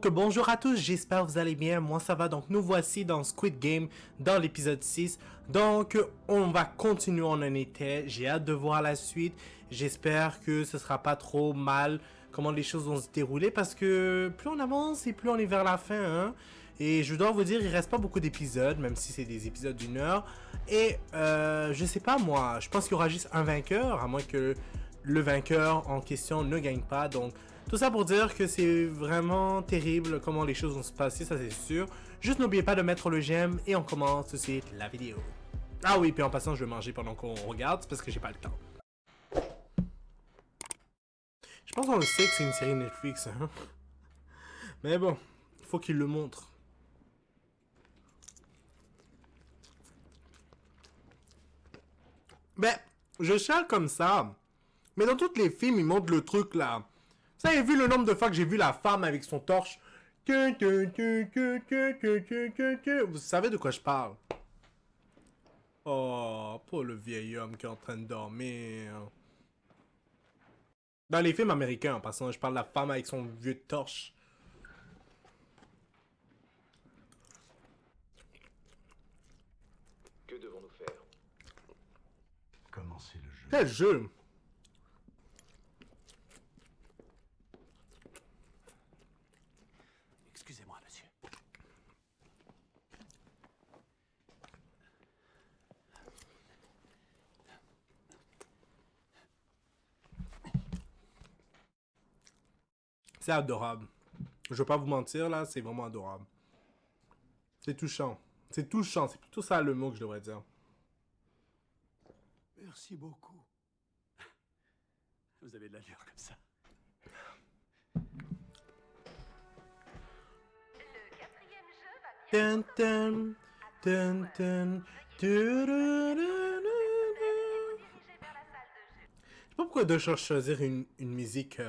Donc bonjour à tous, j'espère que vous allez bien, moi ça va, donc nous voici dans Squid Game, dans l'épisode 6, donc on va continuer, on en était, j'ai hâte de voir la suite, j'espère que ce sera pas trop mal, comment les choses vont se dérouler, parce que plus on avance et plus on est vers la fin, hein, et je dois vous dire, il reste pas beaucoup d'épisodes, même si c'est des épisodes d'1 heure, et je sais pas moi, je pense qu'il y aura juste un vainqueur, à moins que le vainqueur en question ne gagne pas, donc tout ça pour dire que c'est vraiment terrible comment les choses vont se passer, ça c'est sûr. Juste n'oubliez pas de mettre le j'aime et on commence tout de suite la vidéo. Ah oui, puis en passant, je vais manger pendant qu'on regarde parce que j'ai pas le temps. Je pense qu'on le sait que c'est une série Netflix, hein. Mais bon, il faut qu'il le montre. Ben, je chiale comme ça. Mais dans tous les films, ils montrent le truc là. Vous avez vu le nombre de fois que j'ai vu la femme avec son torche? Vous savez de quoi je parle? Oh, pas le vieil homme qui est en train de dormir. Dans les films américains, en passant, je parle de la femme avec son vieux torche. Que devons-nous faire? Commencez le jeu. Quel jeu? Excusez-moi, monsieur. C'est adorable. Je vais pas vous mentir là, c'est vraiment adorable. C'est touchant. C'est touchant, c'est plutôt ça le mot que je devrais dire. Merci beaucoup. Vous avez de l'allure comme ça. Dun, dun, dun, dun, tururururu. Je sais pas pourquoi de choisir une musique.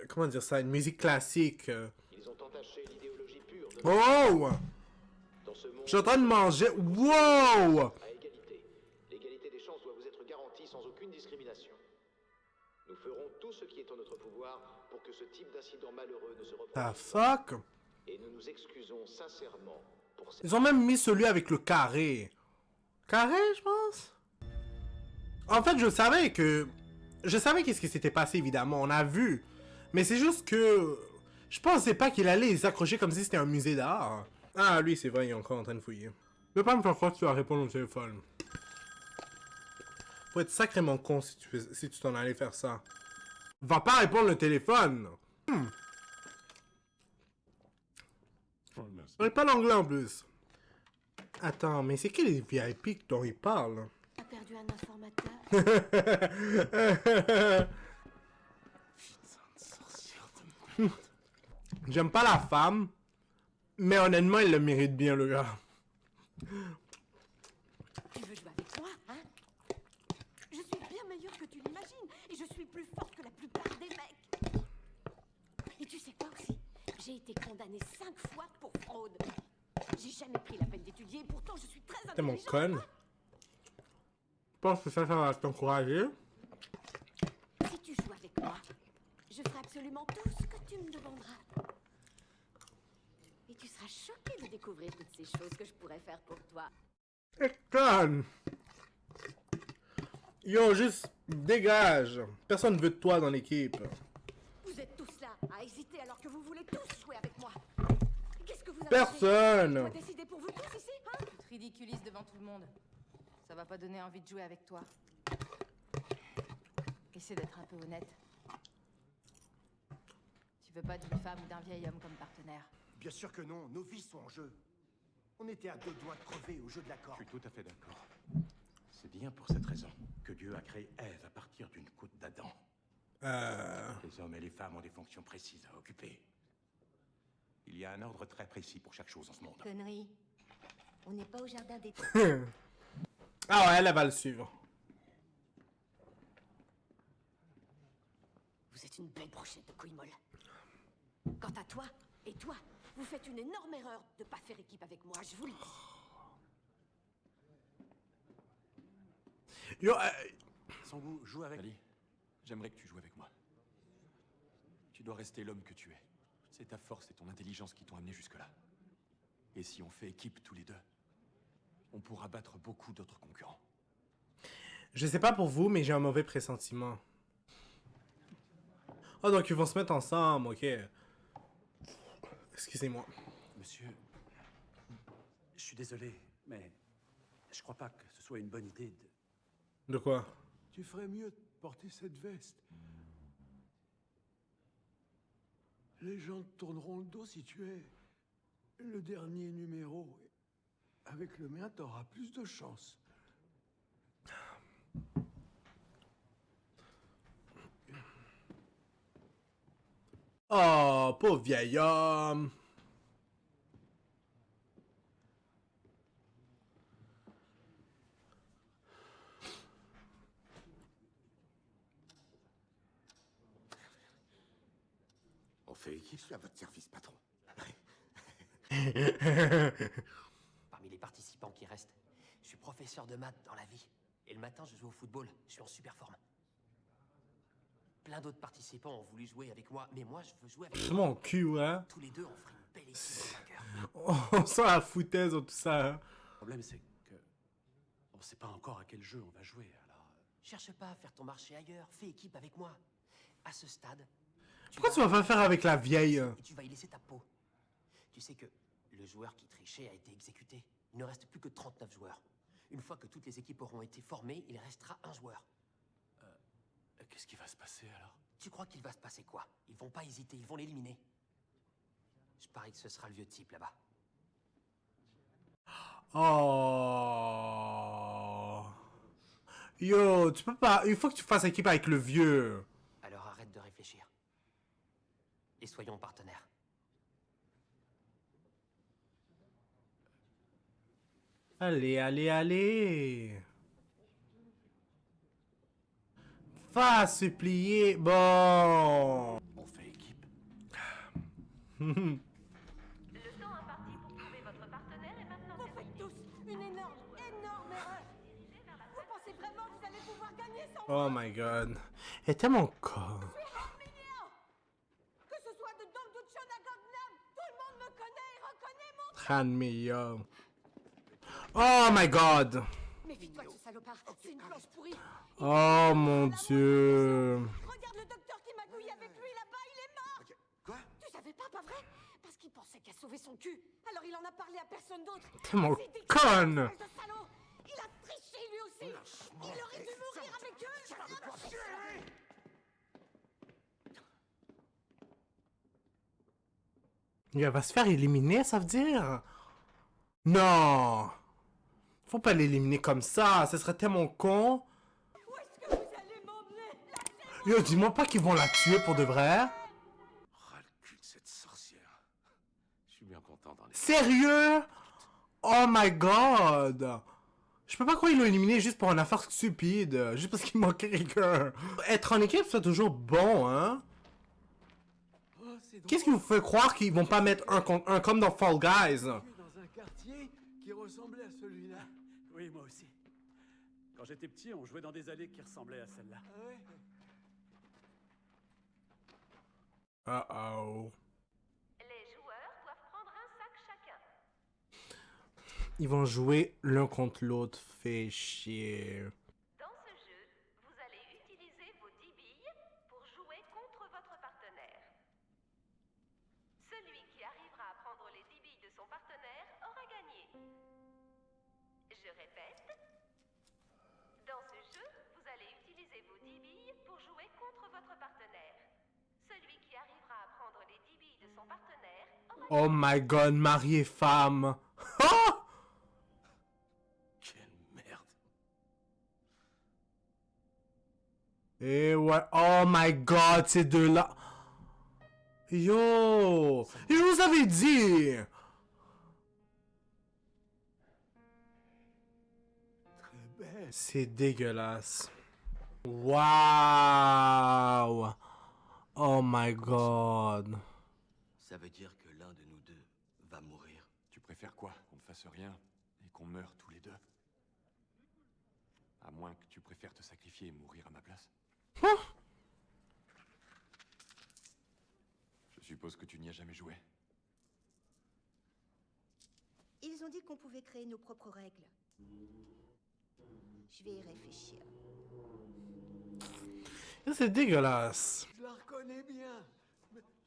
Comment dire ça? Une musique classique. Ils ont entaché l'idéologie pure de Oh! dans ce monde Je suis en train de manger. Wow! à égalité. L'égalité des chances doit vous être garantie sans aucune discrimination. Nous ferons tout ce qui est en notre pouvoir pour que ce type d'incident malheureux ne se The reproduise fuck? pas. Et nous nous excusons sincèrement pour cette... Ils ont même mis celui avec le carré. Carré, je pense? En fait, je savais que... Je savais qu'est-ce qui s'était passé, évidemment. On a vu. Mais c'est juste que... Je pensais pas qu'il allait les accrocher comme si c'était un musée d'art. Ah, lui, c'est vrai, il est encore en train de fouiller. Ne pas me faire croire que tu vas répondre au téléphone. Faut être sacrément con si tu t'en allais faire ça. Va pas répondre le téléphone. Oh, merci. On n'est pas l'anglais en plus. Attends, mais c'est quel VIP dont il parle? T'as perdu un informateur. Putain de sorcière de merde. J'aime pas la femme, mais honnêtement, il le mérite bien, le gars. Tu veux jouer avec moi, hein? Je suis bien meilleure que tu l'imagines. Et je suis plus forte que la plupart des mecs. Et tu sais quoi aussi? J'ai été condamnée 5 fois pour fraude. J'ai jamais pris la peine d'étudier et pourtant je suis très T'es mon intelligente. conne. Je pense que ça va t'encourager. Si tu joues avec moi, je ferai absolument tout ce que tu me demanderas. Et tu seras choqué de découvrir toutes ces choses que je pourrais faire pour toi. Et conne. Yo, juste dégage. Personne veut de toi dans l'équipe. Vous êtes tous là à hésiter alors que vous voulez tous jouer avec moi. Qu'est-ce que vous avez Personne. fait? Je dois décider pour vous tous ici, hein? Tu te ridiculises devant tout le monde. Ça va pas donner envie de jouer avec toi. Essaie d'être un peu honnête. Tu veux pas d'une femme ou d'un vieil homme comme partenaire. Bien sûr que non, nos vies sont en jeu. On était à 2 doigts de crever au jeu de la Je corde. suis tout à fait d'accord. C'est bien pour cette raison que Dieu a créé Ève à partir d'une côte d'Adam. Les hommes et les femmes ont des fonctions précises à occuper. Il y a un ordre très précis pour chaque chose en ce monde. Connerie. On n'est pas au jardin des... Ah ouais, elle va le suivre. Vous êtes une belle brochette de couilles molles. Quant à toi, et toi, vous faites une énorme erreur de pas faire équipe avec moi, je vous le dis. Yo, Sangu, joue avec... Ali, j'aimerais que tu joues avec moi. Tu dois rester l'homme que tu es. C'est ta force et ton intelligence qui t'ont amené jusque-là. Et si on fait équipe tous les deux, on pourra battre beaucoup d'autres concurrents. Je sais pas pour vous, mais j'ai un mauvais pressentiment. Oh, donc ils vont se mettre ensemble, ok. Excusez-moi. Monsieur, je suis désolé, mais je crois pas que ce soit une bonne idée de... De quoi? Tu ferais mieux de porter cette veste. Les gens te tourneront le dos si tu es le dernier numéro. Avec le mien, t'auras plus de chance. Oh, pauvre vieil homme. On fait équipe, je suis à votre service, patron. Parmi les participants qui restent, je suis professeur de maths dans la vie. Et le matin, je joue au football. Je suis en super forme. Plein d'autres participants ont voulu jouer avec moi, mais moi, je veux jouer avec Mon cul, hein? tous les deux, on ferait une belle équipe de vainqueurs. On sent la foutaise ou tout ça, hein? Le problème, c'est que... on sait pas encore à quel jeu on va jouer, alors... Cherche pas à faire ton marché ailleurs. Fais équipe avec moi. À ce stade... Pourquoi tu vas pas faire avec la vieille? Et tu vas y laisser ta peau. Tu sais que le joueur qui trichait a été exécuté. Il ne reste plus que 39 joueurs. Une fois que toutes les équipes auront été formées, il restera un joueur. Qu'est-ce qui va se passer, alors? Tu crois qu'il va se passer quoi? Ils vont pas hésiter, ils vont l'éliminer. Je parie que ce sera le vieux type là-bas. Oh. Yo, tu peux pas... Il faut que tu fasses équipe avec le vieux. Alors arrête de réfléchir. Et soyons partenaires. Allez, allez, allez. Va se plier. Bon. On fait équipe. Le temps imparti pour trouver votre partenaire est maintenant Vous faites tous une énorme, énorme erreur. Vous pensez vraiment que vous allez pouvoir gagner sans Oh my god. Elle est tellement con. Je suis Herminia. Que ce soit de Dongducheon à Gangnam, tout le monde me connaît et reconnaît mon... Hanmiya. Oh my god. Méfie-toi de ce salopard, c'est une planche pourrie. Oh mon dieu. Regarde le docteur qui magouille avec lui là-bas, il est mort. Quoi? Tu savais pas vrai? Parce qu'il pensait qu'à sauver son cul. Alors il en a parlé à personne d'autre. Tellement C'est dégueulasse, conne. espèce de salaud. Il a triché lui aussi. Il aurait dû mourir avec eux. Elle va se faire éliminer, ça veut dire? Non. Faut pas l'éliminer comme ça, ce serait tellement con. Où est-ce que vous allez m'emmener? Yo, dis-moi pas qu'ils vont la tuer pour de vrai. Ras le cul de cette sorcière. Je suis bien content d'en être... Sérieux? Oh my god. Je peux pas croire qu'ils l'ont éliminé juste pour une affaire stupide. Juste parce qu'il manquait quelqu'un. Être en équipe, c'est toujours bon, hein? Qu'est-ce qui vous fait croire qu'ils vont pas mettre un contre un comme dans Fall Guys? Dans un quartier qui ressemblait à celui-là. Oui, moi aussi. Quand j'étais petit, on jouait dans des allées qui ressemblaient à celle-là. Ah ouais? Uh-oh. Les joueurs doivent prendre un sac chacun. Ils vont jouer l'un contre l'autre. Fait chier. Dans ce jeu, vous allez utiliser vos 10 billes pour jouer contre votre partenaire. Celui qui arrivera à prendre les 10 billes de son partenaire aura gagné. Je répète. Dans ce jeu, vous allez utiliser vos 10 billes pour jouer contre votre partenaire. Celui qui arrivera à prendre les 10 billes de son partenaire aura Oh my god, mari et femme. Ah! Quelle merde. Et ouais, oh my god, ces deux-là. Yo! Je vous avais dit! Très belle. C'est dégueulasse. Waouh! Oh my god. Ça veut dire que l'un de nous deux va mourir. Tu préfères quoi? Qu'on ne fasse rien et qu'on meure tous les deux? À moins que tu préfères te sacrifier et mourir à ma place. suppose que tu n'y as jamais joué. Ils ont dit qu'on pouvait créer nos propres règles. Je vais y réfléchir. C'est dégueulasse. Je la reconnais bien.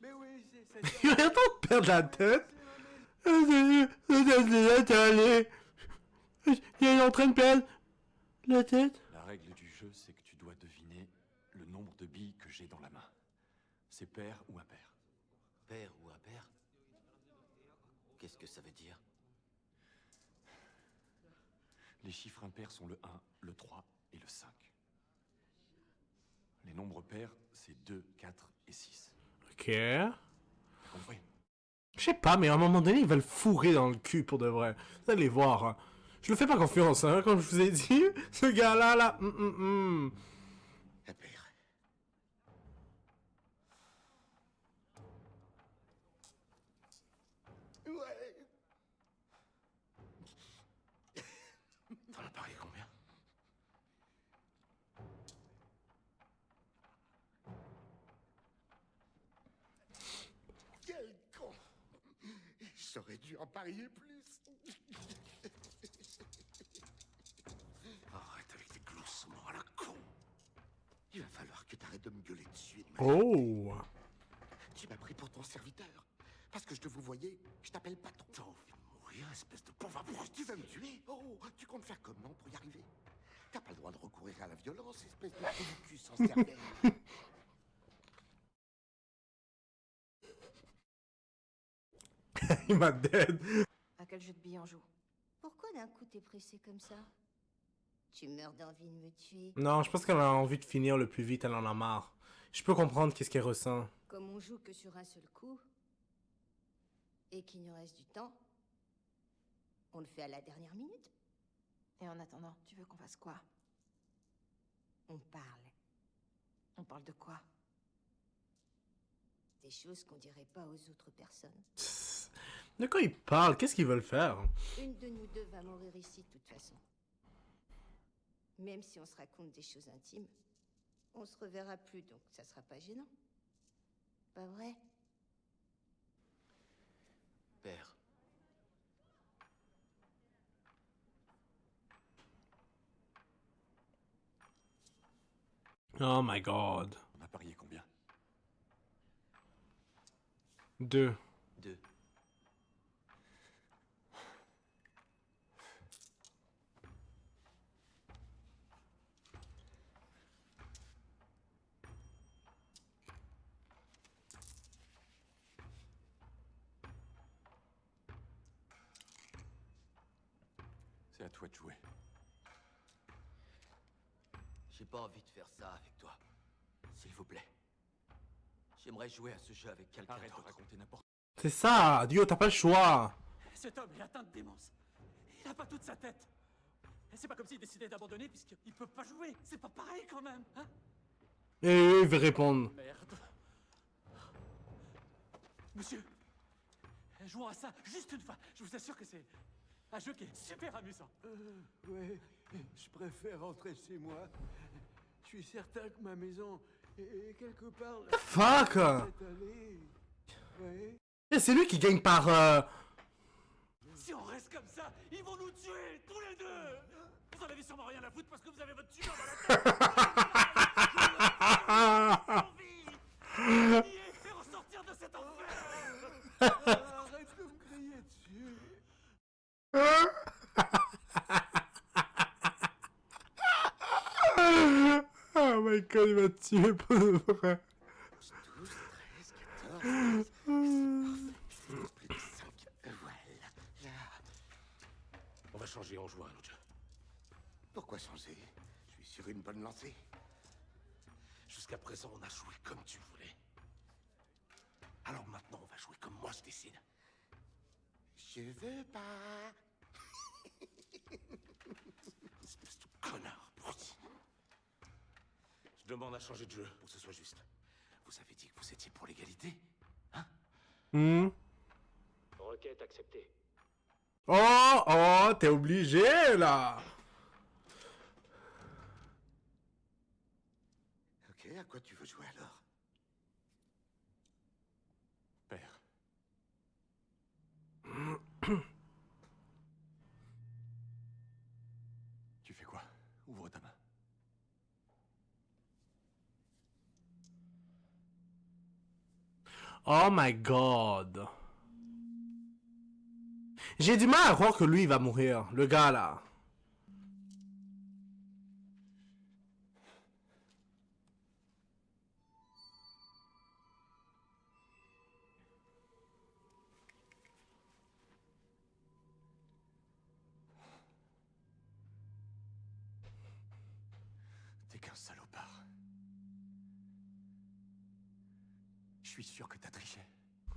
Mais oui, c'est... Il a l'air de perdre la tête. Il est en train de perdre la tête. La règle du jeu, c'est que tu dois deviner le nombre de billes que j'ai dans la main. C'est pair ou impair. Pair ou impair? Qu'est-ce que ça veut dire? Les chiffres impairs sont le 1, le 3 et le 5. Les nombres pairs, c'est 2, 4 et 6. Ok. T'as compris? Je sais pas, mais à un moment donné, ils veulent fourrer dans le cul pour de vrai. Vous allez voir. Hein. Je le fais pas confiance, hein, comme je vous ai dit. Ce gars-là, là. Impair. Ouais. T'en as parié combien? Quel con! J'aurais dû en parier plus. Arrête avec tes gloussements à la con. Il va falloir que t'arrêtes de me gueuler dessus. Oh! Tu m'as pris pour ton serviteur. Parce que je te vous voyais, je t'appelle patron. T'as envie de mourir, espèce de pauvre abruti. Tu veux me tuer? Oh, tu comptes faire comment pour y arriver? T'as pas le droit de recourir à la violence, espèce de trou du cul sans cervelle. Il m'a dead. À quel jeu de billes on joue? Pourquoi d'un coup t'es pressé comme ça? Tu meurs d'envie de me tuer. Non, je pense qu'elle a envie de finir le plus vite, elle en a marre. Je peux comprendre qu'est-ce qu'elle ressent. Comme on joue que sur un seul coup, et qu'il nous reste du temps, on le fait à la dernière minute. Et en attendant, tu veux qu'on fasse quoi? On parle. On parle de quoi? Des choses qu'on dirait pas aux autres personnes. De quoi ils parlent? Qu'est-ce qu'ils veulent faire? Une de nous deux va mourir ici de toute façon. Même si on se raconte des choses intimes, on se reverra plus, donc ça sera pas gênant. Pas vrai? Père. Oh my god. On a parié combien? 2. 2. C'est à toi de jouer. J'ai pas envie de faire ça avec toi. S'il vous plaît. J'aimerais jouer à ce jeu avec quelqu'un Arrête de d'autre. raconter n'importe C'est ça, Dio, t'as pas le choix. Cet homme est atteint de démence. Il a pas toute sa tête. Et c'est pas comme s'il décidait d'abandonner puisqu'il peut pas jouer. C'est pas pareil quand même, hein? Et eux, ils veulent répondre. Merde. Monsieur, jouons à ça juste une fois. Je vous assure que c'est un jeu qui est super amusant. Ouais, je préfère rentrer chez moi. Je suis certain que ma maison est quelque part... The fuck? Ouais. Et c'est lui qui gagne par... Si on reste comme ça, ils vont nous tuer, tous les deux. Vous en avez sûrement rien à foutre parce que vous avez votre tumeur dans la tête. Et ressortir de cet enfer. Arrête de me crier dessus. Oh my god, il m'a tué pour de vrai. 12, 13, 14, 15, plus de 5. Voilà. Là. On va changer, on joue à un autre jeu. Pourquoi changer? Je suis sur une bonne lancée. Jusqu'à présent, on a joué comme tu voulais. Alors maintenant, on va jouer comme moi je décide. Je veux pas. Espèce de connard, abruti. Je demande à changer de jeu pour que ce soit juste. Vous avez dit que vous étiez pour l'égalité, hein? Requête acceptée. Oh, t'es obligé, là. Ok, à quoi tu veux jouer alors? Tu fais quoi? Ouvre ta main. Oh my god. J'ai du mal à croire que lui, il va mourir. Le gars, là. T'es qu'un salopard. Je suis sûr que t'as triché.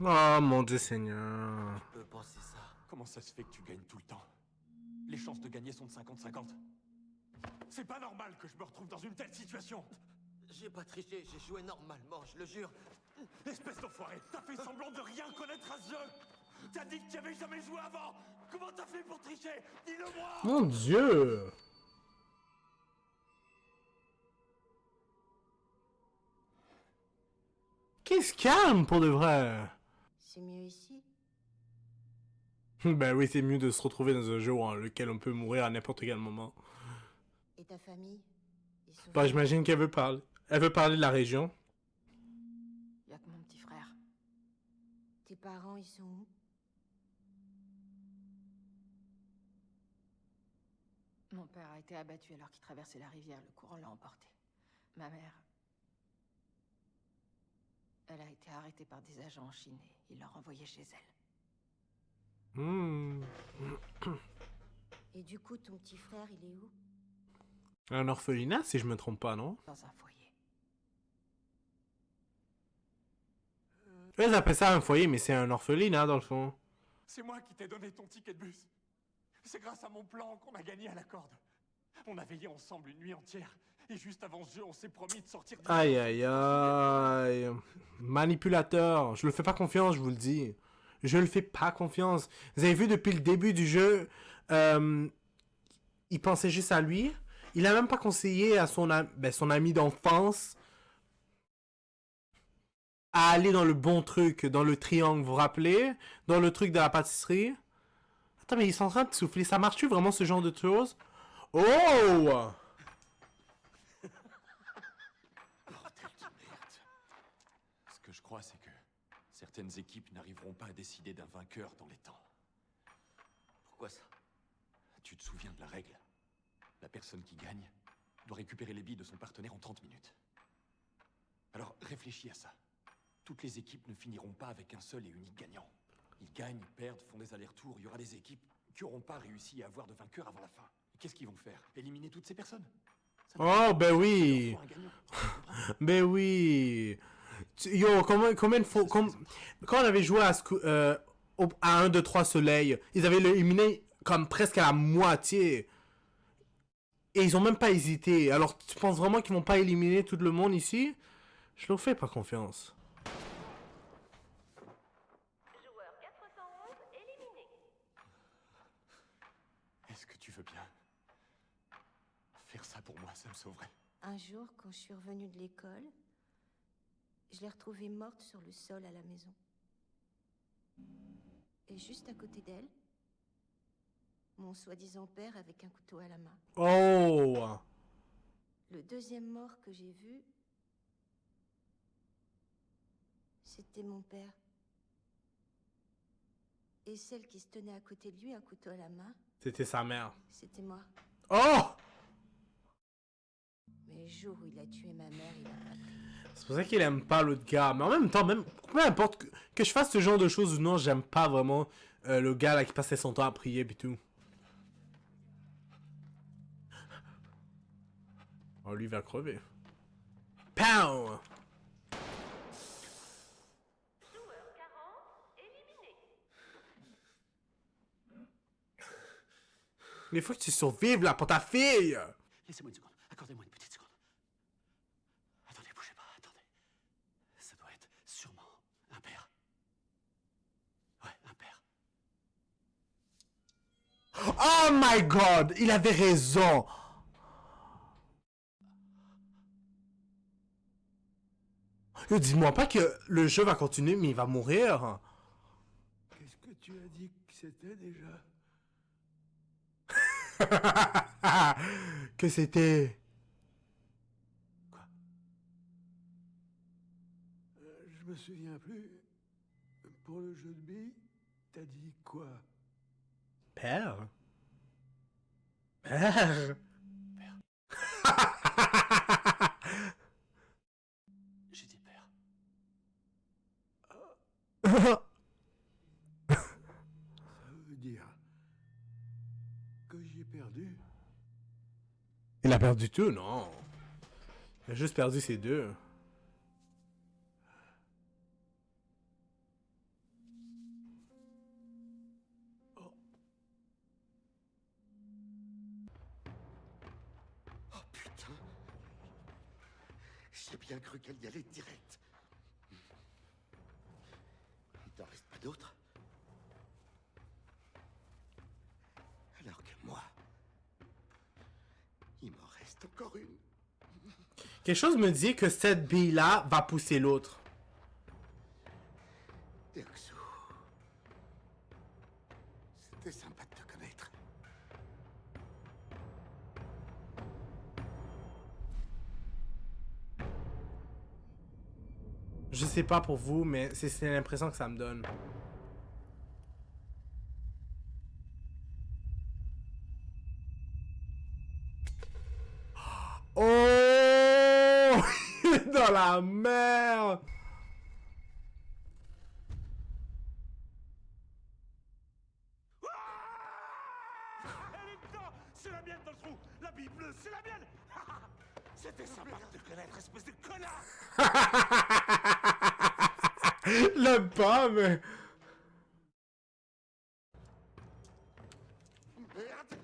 Oh mon Dieu Seigneur. Tu peux penser ça. Comment ça se fait que tu gagnes tout le temps? Les chances de gagner sont de 50-50. C'est pas normal que je me retrouve dans une telle situation. J'ai pas triché, j'ai joué normalement, je le jure. Espèce d'enfoiré, t'as fait semblant de rien connaître à ce jeu. T'as dit que tu avais jamais joué avant. Comment t'as fait pour tricher? Dis-le-moi. Mon Dieu. Qu'est-ce calme pour de vrai? C'est mieux ici. Ben oui, c'est mieux de se retrouver dans un jeu dans lequel on peut mourir à n'importe quel moment. Et ta famille? Ils sont... Bah, j'imagine qu'elle veut parler. Elle veut parler de la région. Y a que mon petit frère. Tes parents, ils sont où? Mon père a été abattu alors qu'il traversait la rivière. Le courant l'a emporté. Ma mère... Elle a été arrêtée par des agents en Chine et ils l'ont renvoyée chez elle. Et du coup, ton petit frère, il est où? Un orphelinat, si je me trompe pas, non? Dans un foyer. Ils appellent ça un foyer, mais c'est un orphelinat, dans le fond. C'est moi qui t'ai donné ton ticket de bus. C'est grâce à mon plan qu'on a gagné à la corde. On a veillé ensemble une nuit entière. Et juste avant ce jeu, on s'est promis de sortir... Aïe, aïe, aïe. Manipulateur. Je le fais pas confiance, je vous le dis. Je le fais pas confiance. Vous avez vu, depuis le début du jeu, il pensait juste à lui. Il a même pas conseillé à son ami d'enfance à aller dans le bon truc, dans le triangle, vous vous rappelez? Dans le truc de la pâtisserie. Attends, mais ils sont en train de souffler. Ça marche-tu vraiment, ce genre de choses? Oh! Ce que je crois, c'est que certaines équipes n'arriveront pas à décider d'un vainqueur dans les temps. Pourquoi ça? Tu te souviens de la règle? La personne qui gagne doit récupérer les billes de son partenaire en 30 minutes. Alors réfléchis à ça. Toutes les équipes ne finiront pas avec un seul et unique gagnant. Ils gagnent, perdent, font des allers-retours. Il y aura des équipes qui n'auront pas réussi à avoir de vainqueur avant la fin. Qu'est-ce qu'ils vont faire? Éliminer toutes ces personnes? Oh, ben oui! Ben oui! Yo, combien de fois... Quand on avait joué à 1, 2, 3 Soleil, ils avaient éliminé comme presque à la moitié. Et ils ont même pas hésité. Alors, tu penses vraiment qu'ils vont pas éliminer tout le monde ici? Je leur fais pas confiance. Joueur 411 éliminé. Est-ce que tu veux bien faire ça pour moi? Ça me sauverait. Un jour, quand je suis revenue de l'école, je l'ai retrouvée morte sur le sol à la maison. Et juste à côté d'elle, mon soi-disant père avec un couteau à la main. Oh! Le deuxième mort que j'ai vu, c'était mon père. Et celle qui se tenait à côté de lui, un couteau à la main, C'était sa mère. c'était moi. Oh! Mais le jour où il a tué ma mère, il a pas pris. C'est pour ça qu'il aime pas l'autre gars. Mais en même temps, même peu importe que je fasse ce genre de choses ou non, j'aime pas vraiment le gars là qui passait son temps à prier pis tout. Oh, lui il va crever. Pow! Joueur 40 éliminé. Mais il faut que tu survives là pour ta fille! Laissez-moi une seconde. Accordez-moi une petite seconde. Attendez, bougez pas, attendez. Ça doit être sûrement un père. Ouais, un père. Oh my god! Il avait raison! Dis-moi pas que le jeu va continuer, mais il va mourir. Qu'est-ce que tu as dit que c'était déjà? Que c'était? Quoi? Je me souviens plus. Pour le jeu de billes, t'as dit quoi? Père? Père? J'ai dit père. Ça veut dire que j'ai perdu? Il a perdu tout, non? Il a juste perdu ses deux. Oh putain! J'ai bien cru qu'elle y allait direct. Il t'en reste pas d'autres? Alors que moi, il m'en reste encore une. Quelque chose me dit que cette bille-là va pousser l'autre. Deoxys. C'était sympa de te connaître. Je sais pas pour vous, mais c'est l'impression que ça me donne. Oh! Il est dans la merde! Elle est dedans! C'est la mienne dans le trou! La bille bleue, c'est la mienne! C'était sympa de te connaître, espèce de connard! Le pas, mais... Merde!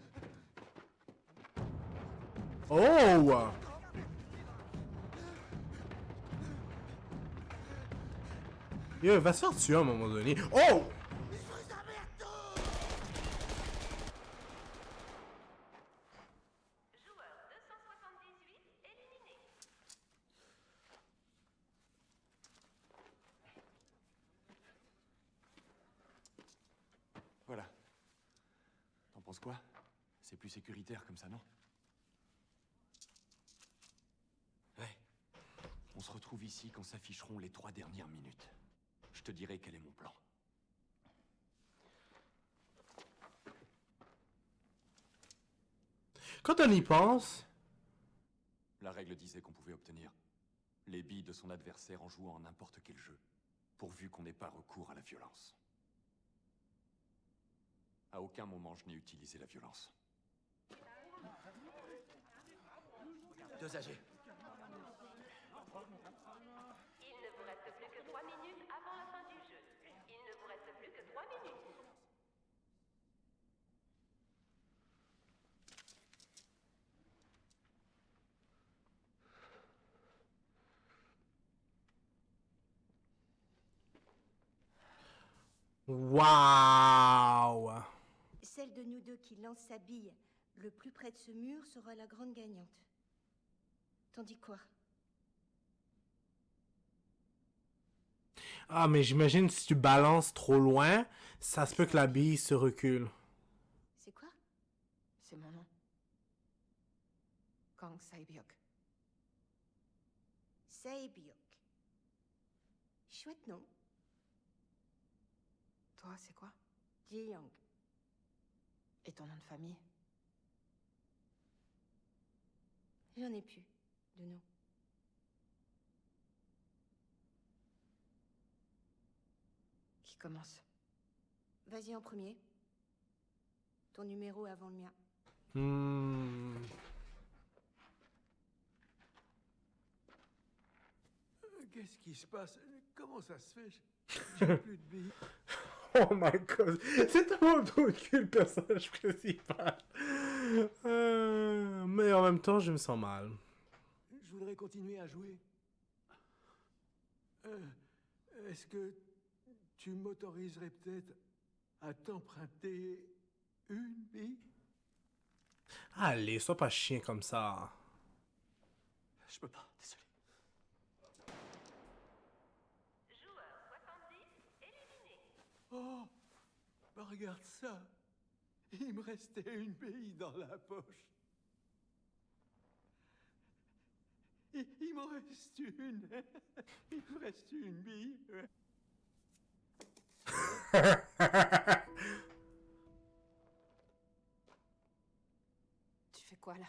Oh! Yo, il va se faire tuer à un moment donné. Oh! Voilà. T'en penses quoi? C'est plus sécuritaire comme ça, non? Ouais. On se retrouve ici quand s'afficheront les 3 dernières minutes. Je te dirai quel est mon plan. Quand on y pense... La règle disait qu'on pouvait obtenir les billes de son adversaire en jouant à n'importe quel jeu, pourvu qu'on n'ait pas recours à la violence. À aucun moment je n'ai utilisé la violence. 2 âgés. Il ne vous reste plus que 3 minutes avant la fin du jeu. Il ne vous reste plus que 3 minutes. Waouh! Celle de nous deux qui lance sa bille le plus près de ce mur sera la grande gagnante. T'en dis quoi? Ah, mais j'imagine si tu balances trop loin, ça se peut que la bille se recule. C'est quoi? C'est mon nom. Kang Sae-byuk. Sae-byuk. Chouette nom. Toi, c'est quoi? Ji-young. Et ton nom de famille? J'en ai plus de nom. Qui commence? Vas-y en premier. Ton numéro avant le mien. Qu'est-ce qui se passe? Comment ça se fait? J'ai plus de billes. Oh my god, c'est tellement drôle le personnage principal. Mais en même temps, je me sens mal. Je voudrais continuer à jouer. Est-ce que tu m'autoriserais peut-être à t'emprunter une bille? Allez, sois pas chien comme ça. Je peux pas, désolé. Joueur 70 éliminé. Oh, Regarde ça. Il me restait une bille dans la poche. Il m'en reste une. Il me reste une bille. Tu fais quoi là?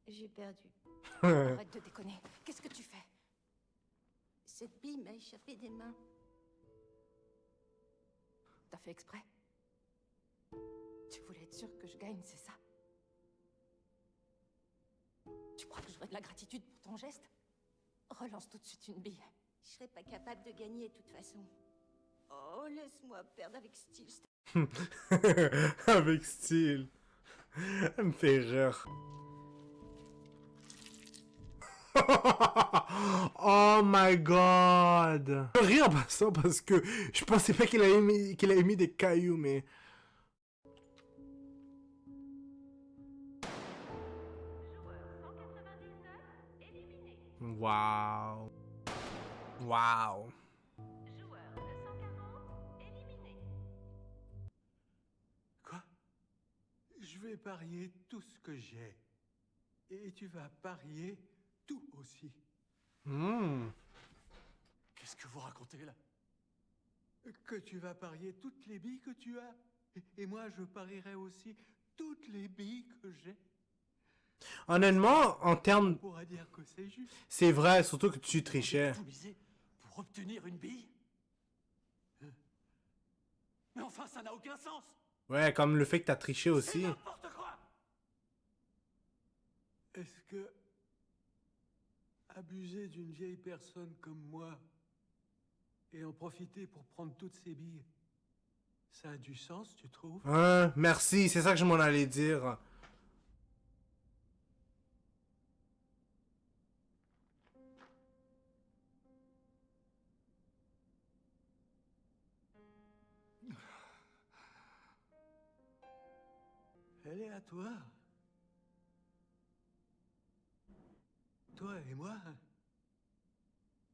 J'ai perdu. Arrête de déconner. Qu'est-ce que tu fais? Cette bille m'a échappé des mains. T'as fait exprès? Tu voulais être sûr que je gagne, c'est ça? Tu crois que j'aurais de la gratitude pour ton geste? Relance tout de suite une bille. Je serais pas capable de gagner de toute façon. Oh, laisse-moi perdre avec style. Avec style. Elle me fait rire. Oh my god. Je ris en passant parce que je pensais pas qu'il avait mis des cailloux, mais... Wow. Wow. Joueur 240 éliminé. Quoi? Je vais parier tout ce que j'ai. Et tu vas parier tout aussi. Qu'est-ce que vous racontez là? Que tu vas parier toutes les billes que tu as. Et moi, je parierai aussi toutes les billes que j'ai. Honnêtement, en termes... On pourra dire que c'est juste. C'est vrai, surtout que tu trichais. Tout miser pour obtenir une bille? Mais enfin, ça n'a aucun sens! Ouais, comme le fait que t'as triché aussi. C'est n'importe quoi! Est-ce que abuser d'une vieille personne comme moi et en profiter pour prendre toutes ses billes, ça a du sens, tu trouves? Merci, c'est ça que je m'en allais dire. Elle est à toi. Toi et moi,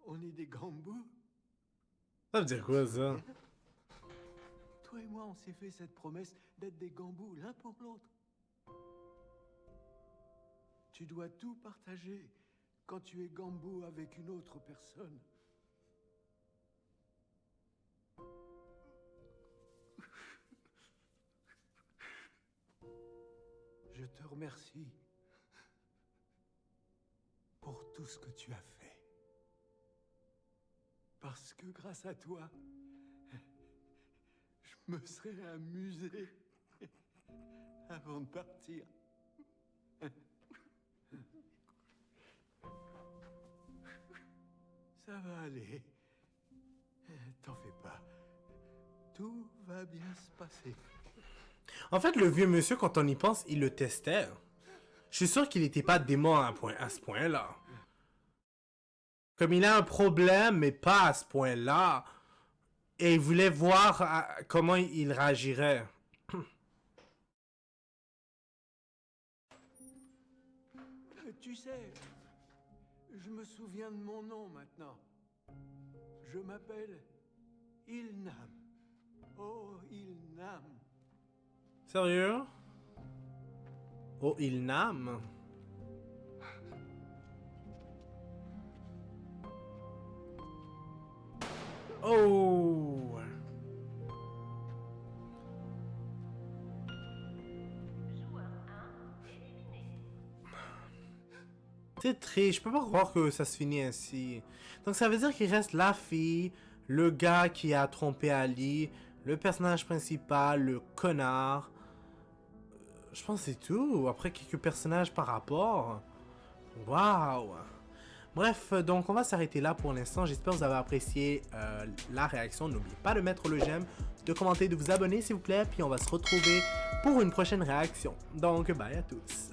on est des gambous. Ça veut dire quoi, ça? Toi et moi, on s'est fait cette promesse d'être des gambous l'un pour l'autre. Tu dois tout partager quand tu es gambou avec une autre personne. Je te remercie pour tout ce que tu as fait. Parce que grâce à toi, je me serais amusé avant de partir. Ça va aller. T'en fais pas. Tout va bien se passer. En fait, le vieux monsieur, quand on y pense, il le testait. Je suis sûr qu'il n'était pas démon à ce point-là. Comme il a un problème, mais pas à ce point-là. Et il voulait voir comment il réagirait. Tu sais, je me souviens de mon nom maintenant. Je m'appelle Ilnam. Oh, Ilnam. Sérieux? Oh, Ilnam? Oh! Joueur 1 éliminé. C'est triste, je peux pas croire que ça se finit ainsi. Donc ça veut dire qu'il reste la fille, le gars qui a trompé Ali, le personnage principal, le connard. Je pense que c'est tout. Après quelques personnages par rapport. Waouh! Bref, donc on va s'arrêter là pour l'instant. J'espère que vous avez apprécié la réaction. N'oubliez pas de mettre le j'aime, de commenter, de vous abonner s'il vous plaît. Puis on va se retrouver pour une prochaine réaction. Donc bye à tous.